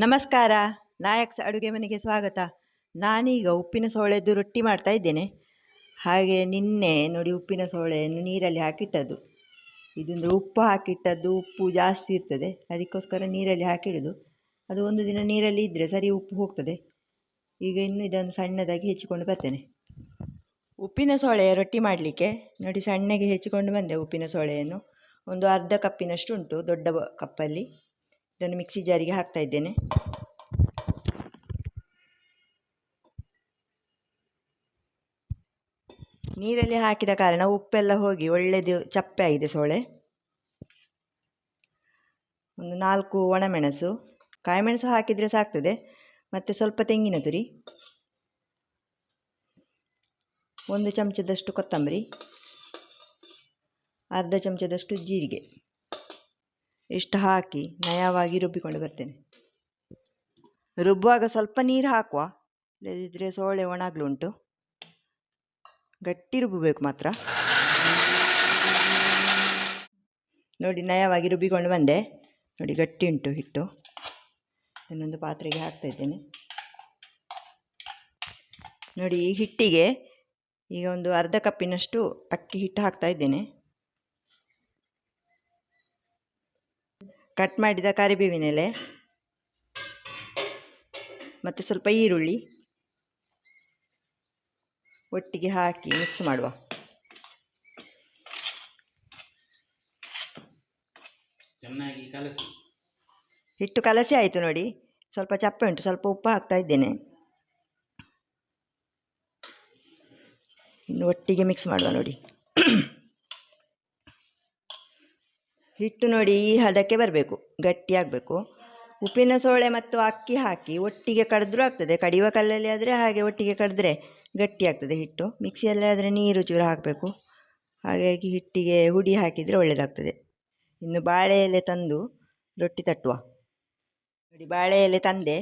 ನಮಸ್ಕಾರ. ನಾಯಕ್ಸ್ ಅಡುಗೆ ಮನೆಗೆ ಸ್ವಾಗತ. ನಾನೀಗ ಉಪ್ಪಿನ ಸೋಳೆದು ರೊಟ್ಟಿ ಮಾಡ್ತಾ ಇದ್ದೇನೆ. ಹಾಗೆ ನಿನ್ನೆ ನೋಡಿ ಉಪ್ಪಿನ ಸೋಳೆಯನ್ನು ನೀರಲ್ಲಿ ಹಾಕಿಟ್ಟದ್ದು. ಇದೊಂದು ಉಪ್ಪು ಹಾಕಿಟ್ಟದ್ದು, ಉಪ್ಪು ಜಾಸ್ತಿ ಇರ್ತದೆ, ಅದಕ್ಕೋಸ್ಕರ ನೀರಲ್ಲಿ ಹಾಕಿಡೋದು. ಅದು ಒಂದು ದಿನ ನೀರಲ್ಲಿ ಇದ್ದರೆ ಸರಿ ಉಪ್ಪು ಹೋಗ್ತದೆ. ಈಗ ಇನ್ನು ಇದನ್ನು ಸಣ್ಣದಾಗಿ ಹೆಚ್ಚಿಕೊಂಡು ಬರ್ತೇನೆ. ಉಪ್ಪಿನ ಸೋಳೆಯ ರೊಟ್ಟಿ ಮಾಡಲಿಕ್ಕೆ ನೋಡಿ ಸಣ್ಣಗೆ ಹೆಚ್ಚಿಕೊಂಡು ಬಂದೆ. ಉಪ್ಪಿನ ಸೋಳೆಯನ್ನು ಒಂದು ಅರ್ಧ ಕಪ್ಪಿನಷ್ಟು ಉಂಟು, ದೊಡ್ಡ ಕಪ್ಪಲ್ಲಿ. ಇದನ್ನು ಮಿಕ್ಸಿ ಜಾರಿಗೆ ಹಾಕ್ತಾ ಇದ್ದೇನೆ. ನೀರಲ್ಲಿ ಹಾಕಿದ ಕಾರಣ ಉಪ್ಪೆಲ್ಲ ಹೋಗಿ ಒಳ್ಳೆದು ಚಪ್ಪೆ ಆಗಿದೆ ಸೋಳೆ. ಒಂದು 4 ಒಣಮೆಣಸು, ಕಾಯಿಮೆಣಸು ಹಾಕಿದರೆ ಸಾಕ್ತದೆ. ಮತ್ತು ಸ್ವಲ್ಪ ತೆಂಗಿನ ತುರಿ, 1 ಚಮಚದಷ್ಟು ಕೊತ್ತಂಬರಿ, ಅರ್ಧ ಚಮಚದಷ್ಟು ಜೀರಿಗೆ, ಇಷ್ಟು ಹಾಕಿ ನಯವಾಗಿ ರುಬ್ಬಿಕೊಂಡು ಬರ್ತೇನೆ. ರುಬ್ಬುವಾಗ ಸ್ವಲ್ಪ ನೀರು ಹಾಕುವ, ಇಲ್ಲದಿದ್ದರೆ ಸೋಳೆ ಒಣಗಲುಂಟು. ಗಟ್ಟಿ ರುಬ್ಬಬೇಕು ಮಾತ್ರ. ನೋಡಿ ನಯವಾಗಿ ರುಬ್ಬಿಕೊಂಡು ಬಂದೆ. ನೋಡಿ ಗಟ್ಟಿ ಉಂಟು ಹಿಟ್ಟು. ಇನ್ನೊಂದು ಪಾತ್ರೆಗೆ ಹಾಕ್ತಾ ಇದ್ದೇನೆ. ನೋಡಿ ಈ ಹಿಟ್ಟಿಗೆ ಈಗ ಒಂದು ಅರ್ಧ ಕಪ್ಪಿನಷ್ಟು ಅಕ್ಕಿ ಹಿಟ್ಟು ಹಾಕ್ತಾ ಇದ್ದೇನೆ. ಕಟ್ ಮಾಡಿದ ಕರಿಬೇವಿನ ಎಲೆ ಮತ್ತು ಸ್ವಲ್ಪ ಈರುಳ್ಳಿ ಒಟ್ಟಿಗೆ ಹಾಕಿ ಮಿಕ್ಸ್ ಮಾಡುವ. ಹಿಟ್ಟು ಕಲಸಿ ಆಯಿತು. ನೋಡಿ ಸ್ವಲ್ಪ ಚಪ್ಪೆ ಉಂಟು, ಸ್ವಲ್ಪ ಉಪ್ಪು ಹಾಕ್ತಾ ಇದ್ದೇನೆ. ಇನ್ನು ಒಟ್ಟಿಗೆ ಮಿಕ್ಸ್ ಮಾಡುವ. ನೋಡಿ ಹಿಟ್ಟು ನೋಡಿ ಈ ಹದಕ್ಕೆ ಬರಬೇಕು, ಗಟ್ಟಿಯಾಗಬೇಕು. ಉಪ್ಪಿನ ಸೋಳೆ ಮತ್ತು ಅಕ್ಕಿ ಹಾಕಿ ಒಟ್ಟಿಗೆ ಕಡಿದ್ರೂ ಆಗ್ತದೆ. ಕಡಿಯುವ ಕಲ್ಲಲ್ಲಿ ಆದರೆ ಹಾಗೆ ಒಟ್ಟಿಗೆ ಕಡಿದ್ರೆ ಗಟ್ಟಿ ಆಗ್ತದೆ ಹಿಟ್ಟು. ಮಿಕ್ಸಿಯಲ್ಲಿ ಆದರೆ ನೀರು ಚೂರು ಹಾಕಬೇಕು. ಹಾಗಾಗಿ ಹಿಟ್ಟಿಗೆ ಹುಡಿ ಹಾಕಿದರೆ ಒಳ್ಳೆಯದಾಗ್ತದೆ. ಇನ್ನು ಬಾಳೆ ಎಲೆ ತಂದು ರೊಟ್ಟಿ ತಟ್ಟುವ. ನೋಡಿ ಬಾಳೆ ಎಲೆ ತಂದೆ.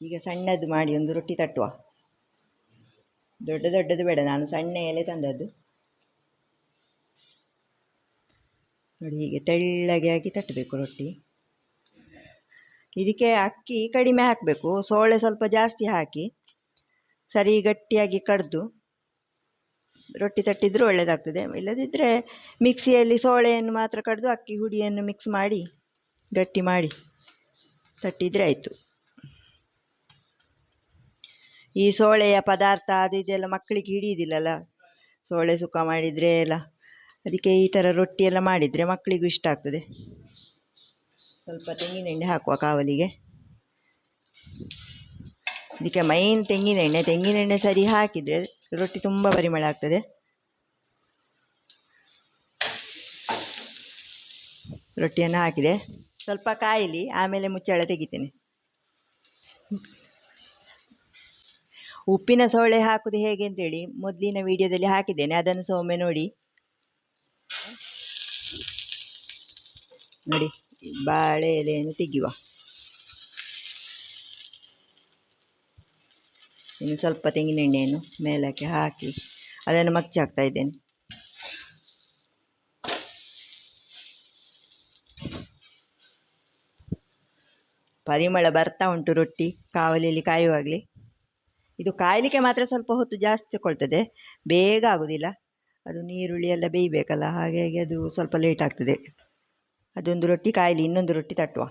ಈಗ ಸಣ್ಣದು ಮಾಡಿ ಒಂದು ರೊಟ್ಟಿ ತಟ್ಟುವ. ದೊಡ್ಡದು ಬೇಡ, ನಾನು ಸಣ್ಣ ಎಲೆ ತಂದದ್ದು. ನೋಡಿ ಹೀಗೆ ತೆಳ್ಳಗೆ ಆಗಿ ತಟ್ಟಬೇಕು ರೊಟ್ಟಿ. ಇದಕ್ಕೆ ಅಕ್ಕಿ ಕಡಿಮೆ ಹಾಕಬೇಕು, ಸೋಳೆ ಸ್ವಲ್ಪ ಜಾಸ್ತಿ ಹಾಕಿ ಸರಿ ಗಟ್ಟಿಯಾಗಿ ಕಡ್ದು ರೊಟ್ಟಿ ತಟ್ಟಿದರೂ ಒಳ್ಳೆಯದಾಗ್ತದೆ. ಇಲ್ಲದಿದ್ದರೆ ಮಿಕ್ಸಿಯಲ್ಲಿ ಸೋಳೆಯನ್ನು ಮಾತ್ರ ಕಡ್ದು ಅಕ್ಕಿ ಹುಡಿಯನ್ನು ಮಿಕ್ಸ್ ಮಾಡಿ ಗಟ್ಟಿ ಮಾಡಿ ತಟ್ಟಿದರೆ ಆಯಿತು. ಈ ಸೋಳೆಯ ಪದಾರ್ಥ ಅದು ಇದೆಲ್ಲ ಮಕ್ಕಳಿಗೆ ಹಿಡಿಯುವುದಿಲ್ಲಲ್ಲ, ಸೋಳೆ ಸುಕ್ಕ ಮಾಡಿದರೆ ಎಲ್ಲ. ಅದಕ್ಕೆ ಈ ಥರ ರೊಟ್ಟಿ ಎಲ್ಲ ಮಾಡಿದರೆ ಮಕ್ಕಳಿಗೂ ಇಷ್ಟ ಆಗ್ತದೆ. ಸ್ವಲ್ಪ ತೆಂಗಿನೆಣ್ಣೆ ಹಾಕುವ ಕಾವಲಿಗೆ. ಇದಕ್ಕೆ ಮೈನ್ ತೆಂಗಿನೆಣ್ಣೆ ಸರಿ ಹಾಕಿದರೆ ರೊಟ್ಟಿ ತುಂಬ ಪರಿಮಳ ಆಗ್ತದೆ. ರೊಟ್ಟಿಯನ್ನು ಹಾಕಿದೆ, ಸ್ವಲ್ಪ ಕಾಯಲಿ, ಆಮೇಲೆ ಮುಚ್ಚಳ ತೆಗಿತೇನೆ. ಉಪ್ಪಿನ ಸೋಳೆ ಹಾಕುವುದು ಹೇಗೆ ಅಂತೇಳಿ ಮೊದಲಿನ ವಿಡಿಯೋದಲ್ಲಿ ಹಾಕಿದ್ದೇನೆ, ಅದನ್ನು ಸಹ ಒಮ್ಮೆ ನೋಡಿ. ನೋಡಿ ಬಾಳೆ ಎಲೆಯನ್ನು ತೆಗೆಯುವ. ಇನ್ನು ಸ್ವಲ್ಪ ತೆಂಗಿನೆಣ್ಣೆಯನ್ನು ಮೇಲಕ್ಕೆ ಹಾಕಿ ಅದನ್ನು ಮಗ್ಚಿ ಹಾಕ್ತಾ ಇದ್ದೇನೆ. ಪರಿಮಳ ಬರ್ತಾ ಉಂಟು ರೊಟ್ಟಿ ಕಾವಲಿಯಲ್ಲಿ ಕಾಯುವಾಗಲೇ. ಇದು ಕಾಯಲಿಕ್ಕೆ ಮಾತ್ರ ಸ್ವಲ್ಪ ಹೊತ್ತು ಜಾಸ್ತಿ ತಗೊಳ್ತದೆ, ಬೇಗ ಆಗೋದಿಲ್ಲ. ಅದು ನೀರುಳ್ಳಿ ಎಲ್ಲ ಬೇಯಬೇಕಲ್ಲ, ಹಾಗಾಗಿ ಅದು ಸ್ವಲ್ಪ ಲೇಟ್ ಆಗ್ತದೆ. ಅದೊಂದು ರೊಟ್ಟಿ ಕಾಯಲಿ, ಇನ್ನೊಂದು ರೊಟ್ಟಿ ತಟ್ಟುವ.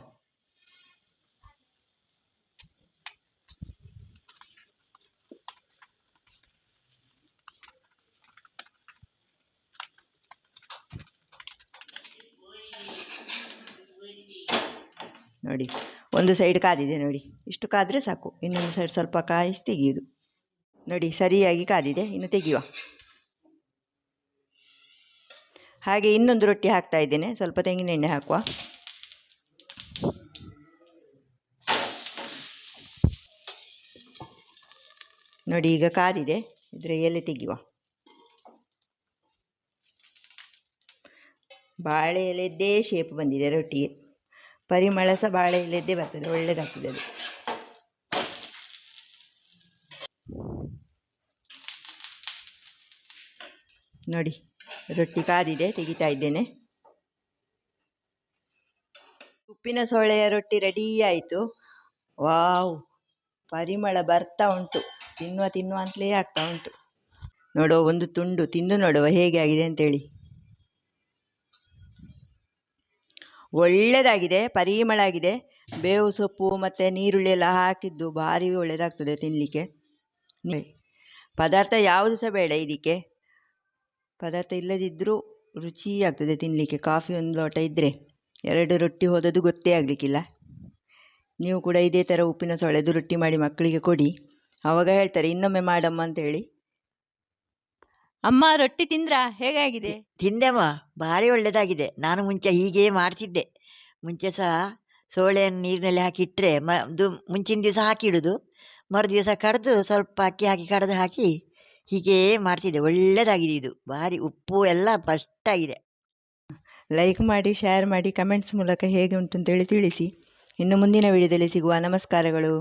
ನೋಡಿ ಒಂದು ಸೈಡ್ ಕಾದಿದೆ. ನೋಡಿ ಇಷ್ಟು ಕಾದರೆ ಸಾಕು. ಇನ್ನೊಂದು ಸೈಡ್ ಸ್ವಲ್ಪ ಕಾಯಿಸಿ ತೆಗೆಯುವುದು. ನೋಡಿ ಸರಿಯಾಗಿ ಕಾದಿದೆ, ಇನ್ನು ತೆಗೆಯುವ. ಹಾಗೆ ಇನ್ನೊಂದು ರೊಟ್ಟಿ ಹಾಕ್ತಾ ಇದ್ದೇನೆ. ಸ್ವಲ್ಪ ತೆಂಗಿನೆಣ್ಣೆ ಹಾಕುವ. ನೋಡಿ ಈಗ ಕಾದಿದೆ, ಇದರ ಎಲೆ ತೆಗೆಯುವ. ಬಾಳೆ ಎಲೆದ್ದೇ ಶೇಪ್ ಬಂದಿದೆ ರೊಟ್ಟಿಗೆ. ಪರಿಮಳ ಸಹ ಬಾಳೆ ಎಲೆದ್ದೇ ಬರ್ತದೆ, ಒಳ್ಳೆಯದಾಗ್ತದೆ ಅದು. ನೋಡಿ ರೊಟ್ಟಿ ಕಾದಿದೆ, ತೆಗಿತಾ ಇದ್ದೇನೆ. ಉಪ್ಪಿನ ಸೋಳೆಯ ರೊಟ್ಟಿ ರೆಡಿ ಆಯಿತು. ವಾವ್, ಪರಿಮಳ ಬರ್ತಾ ಉಂಟು. ತಿನ್ನುವ ಅಂತಲೇ ಆಗ್ತಾ ಉಂಟು. ನೋಡುವ, ಒಂದು ತುಂಡು ತಿಂದು ನೋಡುವ ಹೇಗೆ ಆಗಿದೆ ಅಂತೇಳಿ. ಒಳ್ಳೆಯದಾಗಿದೆ, ಪರಿಮಳ ಆಗಿದೆ. ಬೇವು ಸೊಪ್ಪು ಮತ್ತು ನೀರುಳ್ಳಿ ಎಲ್ಲ ಹಾಕಿದ್ದು ಭಾರಿ ಒಳ್ಳೆಯದಾಗ್ತದೆ ತಿನ್ನಲಿಕ್ಕೆ. ಪದಾರ್ಥ ಯಾವುದು ಸಹ ಬೇಡ ಇದಕ್ಕೆ. ಪದಾರ್ಥ ಇಲ್ಲದಿದ್ದರೂ ರುಚಿ ಆಗ್ತದೆ ತಿನ್ನಲಿಕ್ಕೆ. ಕಾಫಿ ಒಂದು ಲೋಟ ಇದ್ದರೆ 2 ರೊಟ್ಟಿ ಹೋದದ್ದು ಗೊತ್ತೇ ಆಗಲಿಕ್ಕಿಲ್ಲ. ನೀವು ಕೂಡ ಇದೇ ಥರ ಉಪ್ಪಿನ ಸೊಳ್ಳೆದು ರೊಟ್ಟಿ ಮಾಡಿ ಮಕ್ಕಳಿಗೆ ಕೊಡಿ. ಆವಾಗ ಹೇಳ್ತಾರೆ ಇನ್ನೊಮ್ಮೆ ಮಾಡಮ್ಮ ಅಂತೇಳಿ. ಅಮ್ಮ, ರೊಟ್ಟಿ ತಿಂದ್ರಾ? ಹೇಗಾಗಿದೆ? ತಿಂದೆಮ್ಮ, ಭಾರಿ ಒಳ್ಳೆಯದಾಗಿದೆ. ನಾನು ಮುಂಚೆ ಹೀಗೇ ಮಾಡ್ತಿದ್ದೆ. ಮುಂಚೆ ಸಹ ಸೋಳೆಯನ್ನು ನೀರಿನಲ್ಲಿ ಹಾಕಿ ಇಟ್ಟರೆ ಅದು ಮುಂಚಿನ ದಿವಸ ಹಾಕಿಡುದು, ಮರು ದಿವಸ ಕಡ್ದು ಸ್ವಲ್ಪ ಅಕ್ಕಿ ಹಾಕಿ ಕಡ್ದು ಹಾಕಿ ಹೀಗೇ ಮಾಡ್ತಿದ್ದೆ. ಒಳ್ಳೆಯದಾಗಿದೆ ಇದು, ಭಾರಿ. ಉಪ್ಪು ಎಲ್ಲ ಫಸ್ಟ್ ಆಗಿದೆ. ಲೈಕ್ ಮಾಡಿ, ಶೇರ್ ಮಾಡಿ, ಕಮೆಂಟ್ಸ್ ಮೂಲಕ ಹೇಗೆ ಉಂಟು ಅಂತೇಳಿ ತಿಳಿಸಿ. ಇನ್ನು ಮುಂದಿನ ವಿಡಿಯೋದಲ್ಲಿ ಸಿಗುವ. ನಮಸ್ಕಾರಗಳು.